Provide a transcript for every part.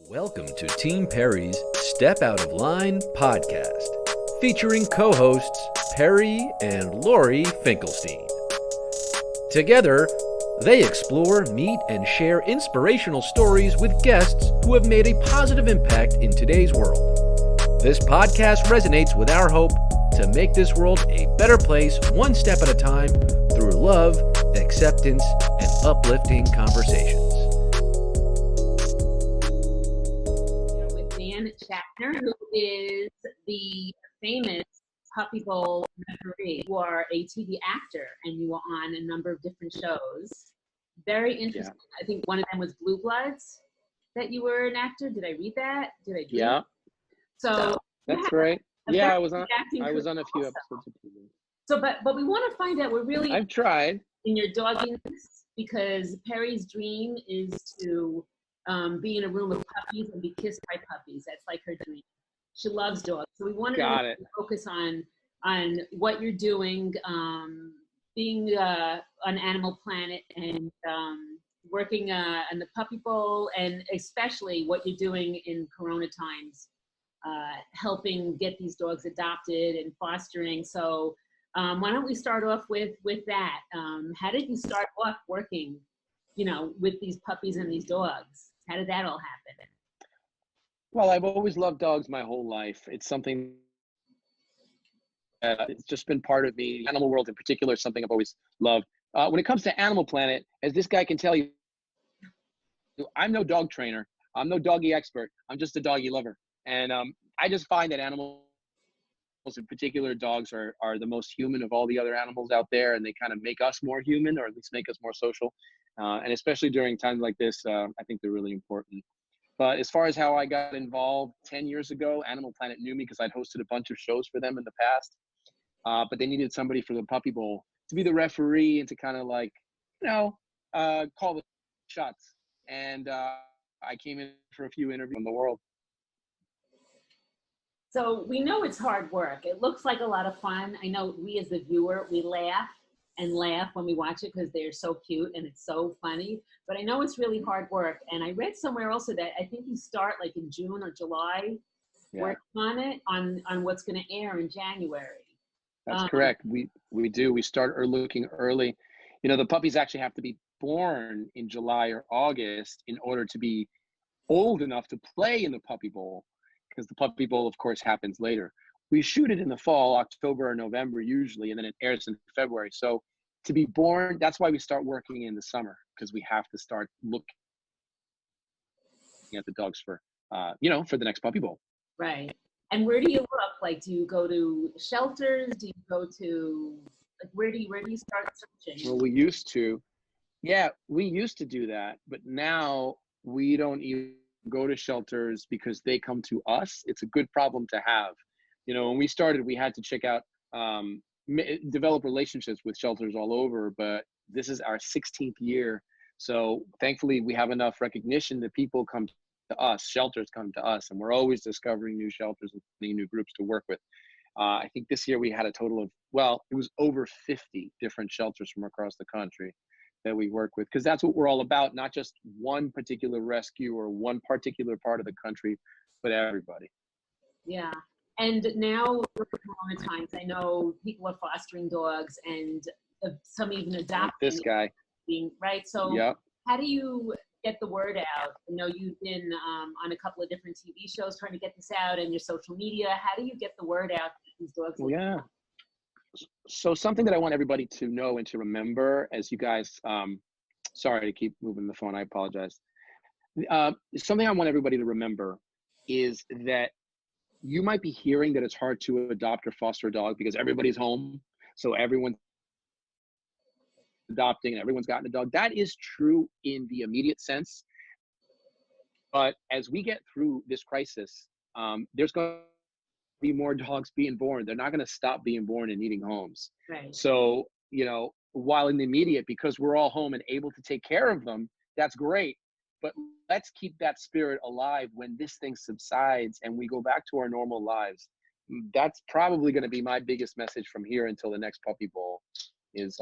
Welcome to Team Perry's Step Out of Line podcast, featuring co-hosts Perry and Lori Finkelstein. Together, they explore, meet, and share inspirational stories with guests who have made a positive impact in today's world. This podcast resonates with our hope to make this world a better place one step at a time through love, acceptance, and uplifting conversations. Schachner, who is the famous Puppy Bowl referee. You are a TV actor, and you were on a number of different shows. Very interesting. Yeah. I think one of them was Blue Bloods, that you were an actor. Did I read that? Did I do Yeah. that? So that's right. Yeah, I was on a few episodes of TV. So, but we want to find out. I've tried in your dogginess, because Perry's dream is to be in a room with puppies and be kissed by puppies. That's like her dream. She loves dogs. So we wanted to focus on what you're doing, being on Animal Planet and working on the Puppy Bowl, and especially what you're doing in Corona times, helping get these dogs adopted and fostering. So why don't we start off with that? How did you start off working, with these puppies and these dogs? How did that all happen? Well, I've always loved dogs my whole life. It's something it's just been part of me. Animal world in particular is something I've always loved. When it comes to Animal Planet, as this guy can tell you, I'm no dog trainer. I'm no doggy expert. I'm just a doggy lover. And I just find that animals, in particular dogs, are the most human of all the other animals out there, and they kind of make us more human, or at least make us more social. And especially during times like this, I think they're really important. But as far as how I got involved, 10 years ago, Animal Planet knew me because I'd hosted a bunch of shows for them in the past. But they needed somebody for the Puppy Bowl to be the referee and to kind of call the shots. And I came in for a few interviews in the world. So we know it's hard work. It looks like a lot of fun. I know we as the viewer, we laugh when we watch it because they're so cute and it's so funny. But I know it's really hard work. And I read somewhere also that I think you start like in June or July working on it, on what's going to air in January. That's correct. We do. We start looking early. The puppies actually have to be born in July or August in order to be old enough to play in the Puppy Bowl, because the Puppy Bowl, of course, happens later. We shoot it in the fall, October or November usually, and then it airs in February. So to be born, that's why we start working in the summer, because we have to start looking at the dogs for the next Puppy Bowl. Right. And where do you look? Like, do you go to shelters? Do you go to, where do you start searching? Well, we used to do that, but now we don't even go to shelters because they come to us. It's a good problem to have. When we started, we had to check out, develop relationships with shelters all over, but this is our 16th year. So thankfully we have enough recognition that people come to us, shelters come to us, and we're always discovering new shelters and new groups to work with. I think this year we had a total of, it was over 50 different shelters from across the country that we work with, because that's what we're all about, not just one particular rescue or one particular part of the country, but everybody. Yeah. And now for Corona times, I know people are fostering dogs and some even adopting. This guy. Right. So How do you get the word out? I know you've been on a couple of different TV shows trying to get this out, and your social media. How do you get the word out that these dogs? Yeah. So something that I want everybody to know and to remember, as you guys, sorry to keep moving the phone, I apologize. Something I want everybody to remember is that you might be hearing that it's hard to adopt or foster a dog because everybody's home. So everyone's adopting and everyone's gotten a dog. That is true in the immediate sense. But as we get through this crisis, there's going to be more dogs being born. They're not going to stop being born and needing homes. Right. So, while in the immediate, because we're all home and able to take care of them, that's great. But let's keep that spirit alive when this thing subsides and we go back to our normal lives. That's probably going to be my biggest message from here until the next Puppy Bowl is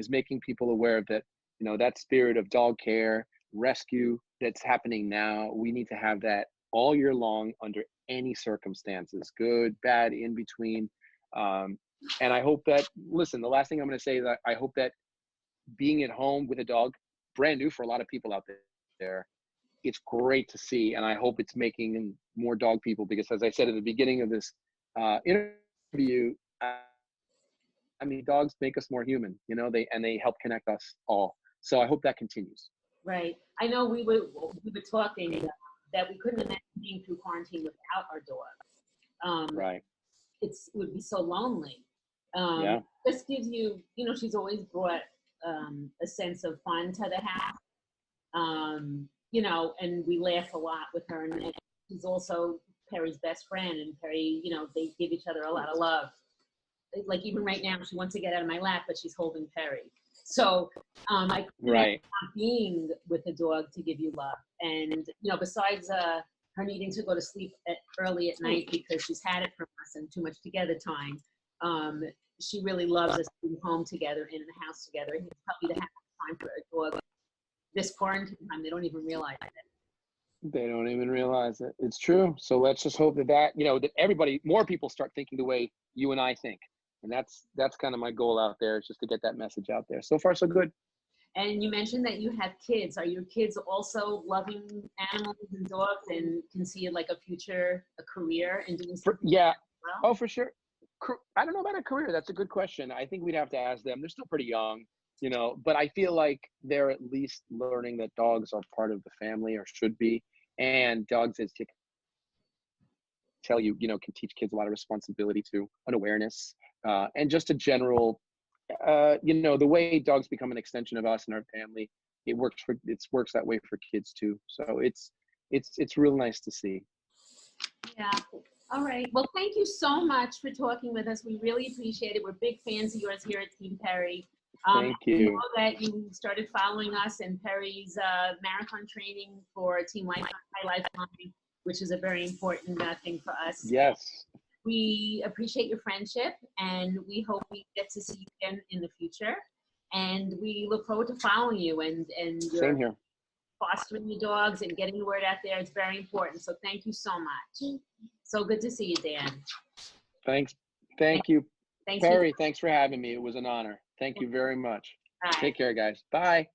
making people aware of that, that spirit of dog care, rescue that's happening now, we need to have that all year long under any circumstances, good, bad, in between. And I hope that, listen, the last thing I'm going to say is that I hope that being at home with a dog, brand new for a lot of people out there, it's great to see. And I hope it's making more dog people, because as I said at the beginning of this interview, I mean, dogs make us more human, you know, they help connect us all. So I hope that continues. Right. I know we were talking that we couldn't imagine being through quarantine without our dogs. Right. It would be so lonely. Yeah. This gives you, you know, she's always brought a sense of fun to the house, you know, and we laugh a lot with her. And she's also Perry's best friend, and Perry, you know, they give each other a lot of love. Like even right now, she wants to get out of my lap, but she's holding Perry. So I couldn't being with the dog to give you love. And, you know, besides her needing to go to sleep early at night because she's had it from us and too much together time, she really loves us being home together and in the house together. And it's probably to have time for a dog this quarantine time. They don't even realize it. They don't even realize it. It's true. So let's just hope that, you know, that everybody, more people start thinking the way you and I think. And that's kind of my goal out there, is just to get that message out there. So far, so good. And you mentioned that you have kids. Are your kids also loving animals and dogs and can see like a future, a career in doing something? Yeah. Well? Oh, for sure. I don't know about a career. That's a good question. I think we'd have to ask them. They're still pretty young, you know, but I feel like they're at least learning that dogs are part of the family, or should be. And dogs, as you tell you, you know, can teach kids a lot of responsibility to, an awareness, and just a general, you know, the way dogs become an extension of us and our family. It works that way for kids too. So it's real nice to see. Yeah. All right. Well, thank you so much for talking with us. We really appreciate it. We're big fans of yours here at Team Perry. Thank you. I know that you started following us in Perry's marathon training for Team Lifeline, which is a very important thing for us. Yes. We appreciate your friendship, and we hope we get to see you again in the future. And we look forward to following you and your Same here. fostering your dogs and getting the word out there. It's very important. So thank you so much. So good to see you, Dan. Thanks. Thank you. Thanks, Perry, thanks for having me. It was an honor. Thank you very much. Bye. Take care, guys. Bye.